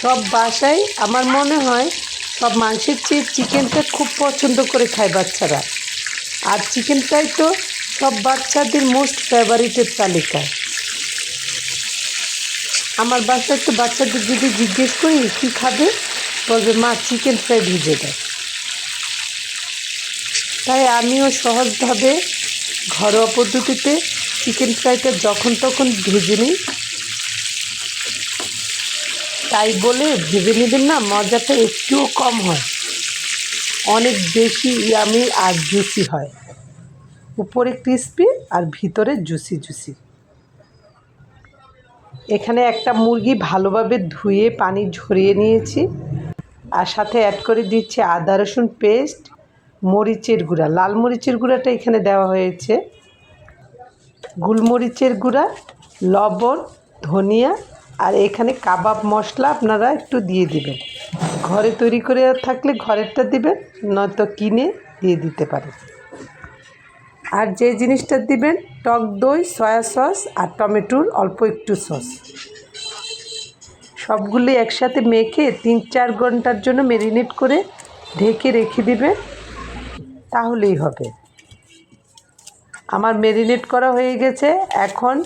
সব বাসায় আমার মনে হয় সব মাংসের চেয়ে চিকেনটা খুব পছন্দ করে খায় বাচ্চারা। আর চিকেন ফ্রাই তো সব বাচ্চাদের মোস্ট ফেভারিটের তালিকায়। আমার বাসায় তো বাচ্চাদের যদি জিজ্ঞেস করি কী খাবে, বলবে মা চিকেন ফ্রাই ভেজে দেয়। তাই আমিও সহজভাবে ঘরোয়া পদ্ধতিতে চিকেন ফ্রাইটা যখন তখন ভেজে নিই। তাই বলে ভেজে নেবেন না, মজাটা একটুও কম হয়, অনেক বেশি ইয়ামি আর জুসি হয়। উপরে ক্রিস্পি আর ভিতরে জুসি জুসি। এখানে একটা মুরগি ভালোভাবে ধুয়ে পানি ঝরিয়ে নিয়েছি, আর সাথে অ্যাড করে দিচ্ছি আদা রসুন পেস্ট, মরিচের গুঁড়া, লাল মরিচের গুঁড়াটা এখানে দেওয়া হয়েছে, গোলমরিচের গুঁড়া, লবণ, ধনিয়া, আর এখানে কাবাব মশলা আপনারা একটু দিয়ে দিবেন। ঘরে তৈরি করে থাকলে ঘরেরটা দিবেন, নয়তো কিনে দিয়ে দিতে পারেন। আর যে জিনিসটা দিবেন টক দই, সয়া সস আর টমেটোর অল্প একটু সস, সবগুলি একসাথে মেখে 3-4 ঘন্টার জন্য ম্যারিনেট করে ঢেকে রেখে দিবেন, তাহলেই হবে। আমার ম্যারিনেট করা হয়ে গেছে। এখন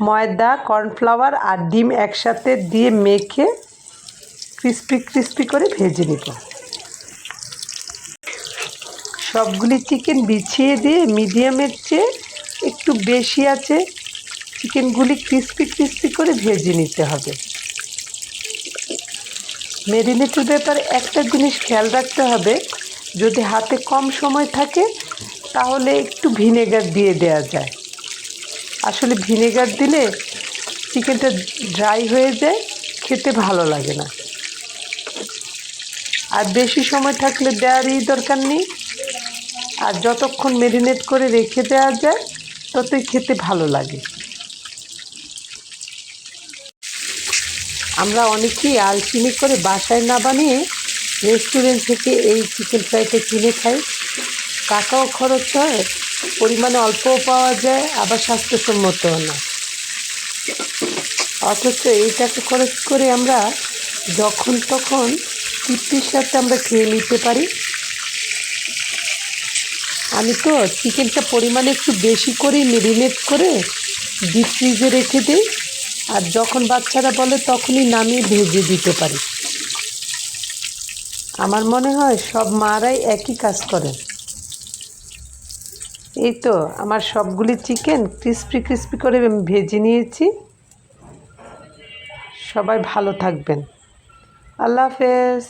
ময়দা, কর্নফ্লাওয়ার আর ডিম একসাথে দিয়ে মেখে ক্রিস্পি ক্রিস্পি করে ভেজে নিব। সবগুলি চিকেন বিছিয়ে দিয়ে মিডিয়ামের চেয়ে একটু বেশি আছে চিকেনগুলি ক্রিস্পি ক্রিস্পি করে ভেজে নিতে হবে। ম্যারিনেটের ব্যাপারে একটা জিনিস খেয়াল রাখতে হবে, যদি হাতে কম সময় থাকে তাহলে একটু ভিনেগার দিয়ে দেওয়া যায়। আসলে ভিনেগার দিলে চিকেনটা ড্রাই হয়ে যায়, খেতে ভালো লাগে না। আর বেশি সময় থাকলে দেওয়ারই দরকার নেই। আর যতক্ষণ ম্যারিনেট করে রেখে দেওয়া যায় ততই খেতে ভালো লাগে। আমরা অনেকেই আলসিমি করে বাসায় না বানিয়ে রেস্টুরেন্ট থেকে এই চিকেন ফ্রাইটা কিনে খাই। টাকাও খরচ হয়, পরিমাণে অল্পও পাওয়া যায়, আবার স্বাস্থ্যসম্মতও না। অথচ এই টাকা খরচ করে আমরা যখন তখন তৃপ্তির সাথে আমরা খেয়ে নিতে পারি। আমি তো চিকেনটা পরিমাণে একটু বেশি করেই ম্যারিনেট করে ডিপ ফ্রিজে রেখে দিই, আর যখন বাচ্চারা বলে তখনই নামিয়ে ভেজে দিতে পারি। আমার মনে হয় সব মারাই একই কাজ করেন। এই তো আমার সবগুলি চিকেন ক্রিস্পি ক্রিস্পি করে ভেজে নিয়েছি। সবাই ভালো থাকবেন। আল্লাহ হাফেজ।